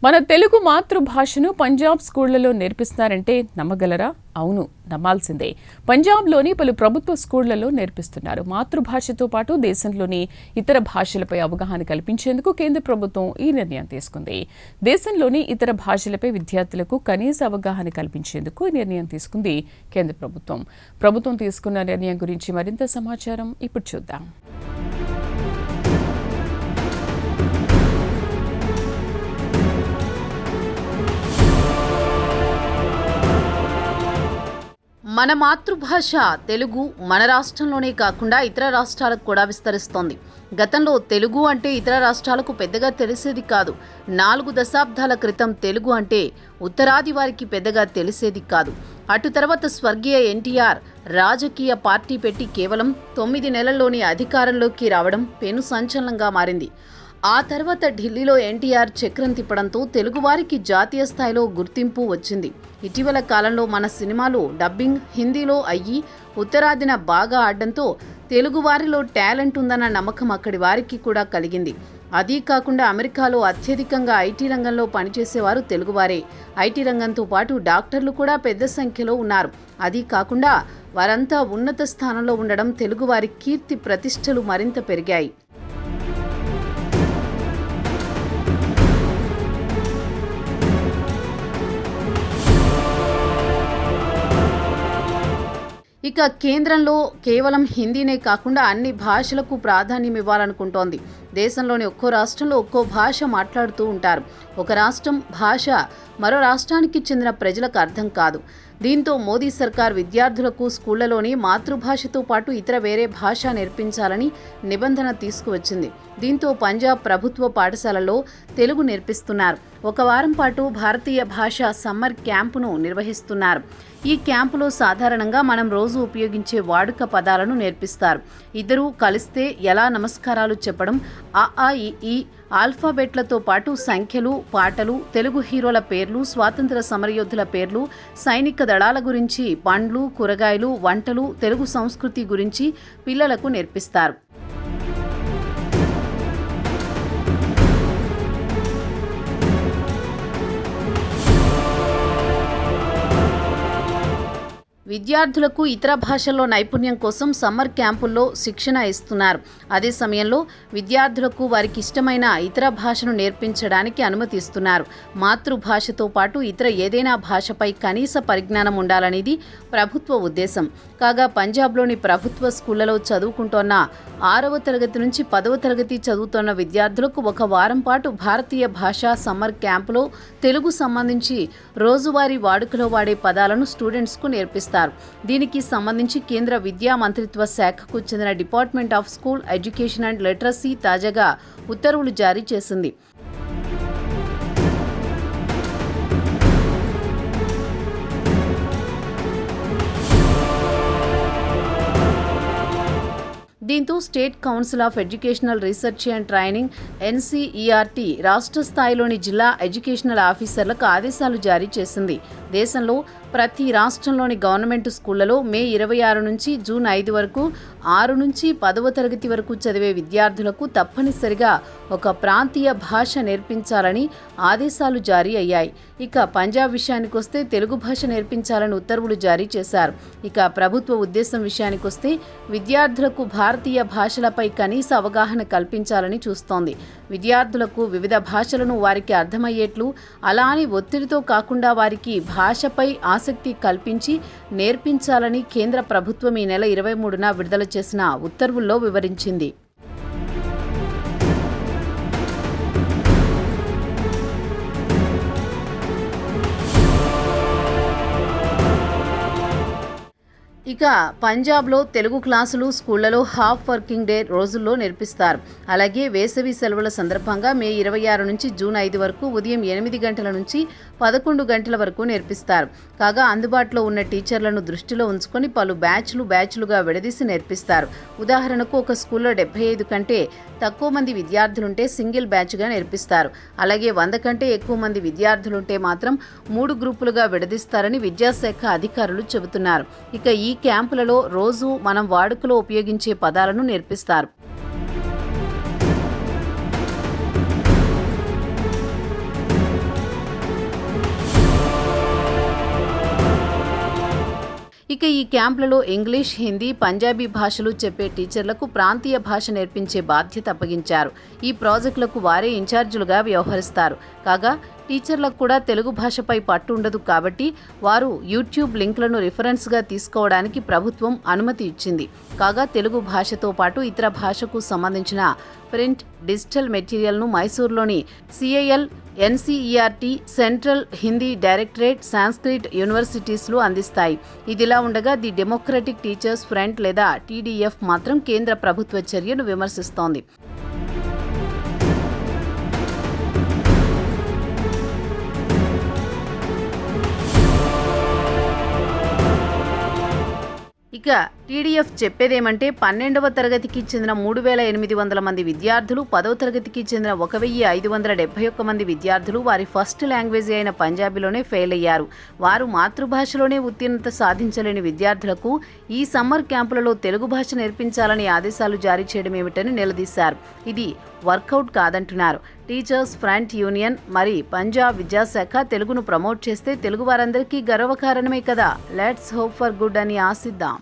మన తెలుగు మాతృభాషను పంజాబ్ స్కూళ్లలో నేర్పిస్తున్నారంటే నమ్మగలరా? అవును, నమ్మాల్సిందే. పంజాబ్లోని పలు ప్రభుత్వ స్కూళ్లలో నేర్పిస్తున్నారు. మాతృభాషతో పాటు దేశంలోని ఇతర భాషలపై అవగాహన కల్పించేందుకు కేంద్ర ప్రభుత్వం ఈ నిర్ణయం తీసుకుంది. దేశంలోని ఇతర భాషలపై విద్యార్థులకు కనీస అవగాహన కల్పించేందుకు ఈ నిర్ణయం తీసుకుంది కేంద్ర ప్రభుత్వం. ప్రభుత్వం తీసుకున్న నిర్ణయం గురించి మరింత సమాచారం ఇప్పుడు చూద్దాం. మన మాతృభాష తెలుగు మన రాష్ట్రంలోనే కాకుండా ఇతర రాష్ట్రాలకు కూడా విస్తరిస్తోంది. గతంలో తెలుగు అంటే ఇతర రాష్ట్రాలకు పెద్దగా తెలిసేది కాదు. 4 దశాబ్దాల క్రితం తెలుగు అంటే ఉత్తరాది వారికి పెద్దగా తెలిసేది కాదు. అటు తర్వాత స్వర్గీయ ఎన్టీఆర్ రాజకీయ పార్టీ పెట్టి కేవలం 9 నెలల్లోనే అధికారంలోకి రావడం పెను సంచలనంగా మారింది. ఆ తర్వాత ఢిల్లీలో ఎన్టీఆర్ చక్రం తిప్పడంతో తెలుగువారికి జాతీయ స్థాయిలో గుర్తింపు వచ్చింది. ఇటీవల కాలంలో మన సినిమాలు డబ్బింగ్ హిందీలో అయ్యి ఉత్తరాదిన బాగా ఆడడంతో తెలుగువారిలో టాలెంట్ ఉందన్న నమ్మకం అక్కడి వారికి కూడా కలిగింది. అదీ కాకుండా అమెరికాలో అత్యధికంగా ఐటీ రంగంలో పనిచేసేవారు తెలుగువారే. ఐటీ రంగంతో పాటు డాక్టర్లు కూడా పెద్ద సంఖ్యలో ఉన్నారు. అదీ కాకుండా వారంతా ఉన్నత స్థానంలో ఉండడం తెలుగువారి కీర్తి ప్రతిష్టలు మరింత పెరిగాయి. ఇక కేంద్రంలో కేవలం హిందీనే కాకుండా అన్ని భాషలకు ప్రాధాన్యం ఇవ్వాలనుకుంటోంది. దేశంలోని ఒక్కో రాష్ట్రంలో ఒక్కో భాష మాట్లాడుతూ ఉంటారు. ఒక రాష్ట్రం భాష మరో రాష్ట్రానికి చెందిన ప్రజలకు అర్థం కాదు. దీంతో మోదీ సర్కార్ విద్యార్థులకు స్కూళ్లలోని మాతృభాషతో పాటు ఇతర వేరే భాష నేర్పించాలని నిబంధన తీసుకువచ్చింది. దీంతో పంజాబ్ ప్రభుత్వ పాఠశాలల్లో తెలుగు నేర్పిస్తున్నారు. 1 వారం పాటు భారతీయ భాష సమ్మర్ క్యాంపును నిర్వహిస్తున్నారు. ఈ క్యాంపులో సాధారణంగా మనం రోజు ఉపయోగించే వాడుక పదాలను నేర్పిస్తారు. ఇద్దరూ కలిస్తే ఎలా నమస్కారాలు చెప్పడం, ఆ ఈ ఆల్ఫాబెట్లతో పాటు సంఖ్యలు, పాటలు, తెలుగు హీరోల పేర్లు, స్వాతంత్ర సమరయోధుల పేర్లు, సైనిక దళాల గురించి, పండ్లు, కూరగాయలు, వంటలు, తెలుగు సంస్కృతి గురించి పిల్లలకు నేర్పిస్తారు. విద్యార్థులకు ఇతర భాషల్లో నైపుణ్యం కోసం సమ్మర్ క్యాంపుల్లో శిక్షణ ఇస్తున్నారు. అదే సమయంలో విద్యార్థులకు వారికి ఇష్టమైన ఇతర భాషను నేర్పించడానికి అనుమతి ఇస్తున్నారు. మాతృభాషతో పాటు ఇతర ఏదైనా భాషపై కనీస పరిజ్ఞానం ఉండాలనేది ప్రభుత్వ ఉద్దేశం. కాగా పంజాబ్లోని ప్రభుత్వ స్కూళ్లలో చదువుకుంటోన్న 6వ తరగతి నుంచి 10వ తరగతి చదువుతున్న విద్యార్థులకు 1 వారం పాటు భారతీయ భాషా సమ్మర్ క్యాంపులో తెలుగు సంబంధించి రోజువారీ వాడుకలో వాడే పదాలను స్టూడెంట్స్కు నేర్పిస్తారు. దీనికి సంబంధించి కేంద్ర విద్యా మంత్రిత్వ శాఖకు చెందిన department of school education and literacy తాజాగా ఉత్తర్వులు జారీ చేసింది. దీంతో state council of educational research and training NCERT రాష్ట్ర స్థాయిలోని జిల్లా ఎడ్యుకేషనల్ ఆఫీసర్లకు ఆదేశాలు జారీ చేసింది. దేశంలో ప్రతి రాష్ట్రంలోని గవర్నమెంట్ స్కూళ్లలో మే 26 నుంచి జూన్ 5 వరకు 6 నుంచి 10వ తరగతి వరకు చదివే విద్యార్థులకు తప్పనిసరిగా ఒక ప్రాంతీయ భాష నేర్పించాలని ఆదేశాలు జారీ అయ్యాయి. ఇక పంజాబ్ విషయానికొస్తే తెలుగు భాష నేర్పించాలని ఉత్తర్వులు జారీ చేశారు. ఇక ప్రభుత్వ ఉద్దేశం విషయానికొస్తే విద్యార్థులకు భారతీయ భాషలపై కనీస అవగాహన కల్పించాలని చూస్తోంది. విద్యార్థులకు వివిధ భాషలను వారికి అర్థమయ్యేట్లు, అలా అని ఒత్తిడితో కాకుండా వారికి భాషపై ఆసక్తి కల్పించి నేర్పించాలని కేంద్ర ప్రభుత్వం ఈ నెల 23న విడుదల చేసిన ఉత్తర్వుల్లో వివరించింది. ఇక పంజాబ్లో తెలుగు క్లాసులు స్కూళ్లలో హాఫ్ వర్కింగ్ డే రోజుల్లో నేర్పిస్తారు. అలాగే వేసవి సెలవుల సందర్భంగా మే 26 నుంచి జూన్ 5 వరకు ఉదయం 8 గంటల నుంచి 11 గంటల వరకు నేర్పిస్తారు. కాగా అందుబాటులో ఉన్న టీచర్లను దృష్టిలో ఉంచుకొని పలు బ్యాచ్లుగా విడదీసి నేర్పిస్తారు. ఉదాహరణకు ఒక స్కూల్లో 75 కంటే తక్కువ మంది విద్యార్థులుంటే సింగిల్ బ్యాచ్గా నేర్పిస్తారు. అలాగే 100 కంటే ఎక్కువ మంది విద్యార్థులుంటే మాత్రం 3 గ్రూపులుగా విడదీస్తారని విద్యాశాఖ అధికారులు చెబుతున్నారు. ఇక ఈ క్యాంపులలో రోజు మనం వాడుకలో ఉపయోగించే పదాలను నేర్పిస్తారు. ఇక ఈ క్యాంపులలో ఇంగ్లీష్, హిందీ, పంజాబీ భాషలు చెప్పే టీచర్లకు ప్రాంతీయ భాష నేర్పించే బాధ్యత అప్పగించారు. ఈ ప్రాజెక్టులకు వారే ఇన్ఛార్జీలుగా వ్యవహరిస్తారు. కాగా టీచర్లకు కూడా తెలుగు భాషపై పట్టు ఉండదు కాబట్టి వారు యూట్యూబ్ లింక్లను రిఫరెన్స్గా తీసుకోవడానికి ప్రభుత్వం అనుమతి ఇచ్చింది. కాగా తెలుగు భాషతో పాటు ఇతర భాషకు సంబంధించిన ప్రింట్, డిజిటల్ మెటీరియల్ను మైసూరులోని CIL, NCERT, central Hindi directorate, Sanskrit యూనివర్సిటీస్లు అందిస్తాయి. ఇదిలా ఉండగా ది డెమోక్రటిక్ టీచర్స్ ఫ్రంట్ లేదా టీడీఎఫ్ మాత్రం కేంద్ర ప్రభుత్వ చర్యను విమర్శిస్తోంది. ఇక టీడీఎఫ్ చెప్పేదేమంటే 12వ తరగతికి చెందిన 3,800 మంది విద్యార్థులు, 10వ తరగతికి చెందిన 1,571 మంది విద్యార్థులు వారి ఫస్ట్ లాంగ్వేజ్ అయిన పంజాబీలోనే ఫెయిల్ అయ్యారు. వారు మాతృభాషలోనే ఉత్తీర్ణత సాధించలేని విద్యార్థులకు ఈ సమ్మర్ క్యాంపులలో తెలుగు భాష నేర్పించాలని ఆదేశాలు జారీ చేయడం ఏమిటని నిలదీశారు. ఇది వర్కౌట్ కాదంటున్నారు. టీచర్స్ ఫ్రంట్ యూనియన్ మరి పంజాబ్ విద్యాశాఖ తెలుగును ప్రమోట్ చేస్తే తెలుగు వారందరికీ గర్వకారణమే కదా. లెట్స్ హోప్ ఫర్ గుడ్ అని ఆశిద్దాం.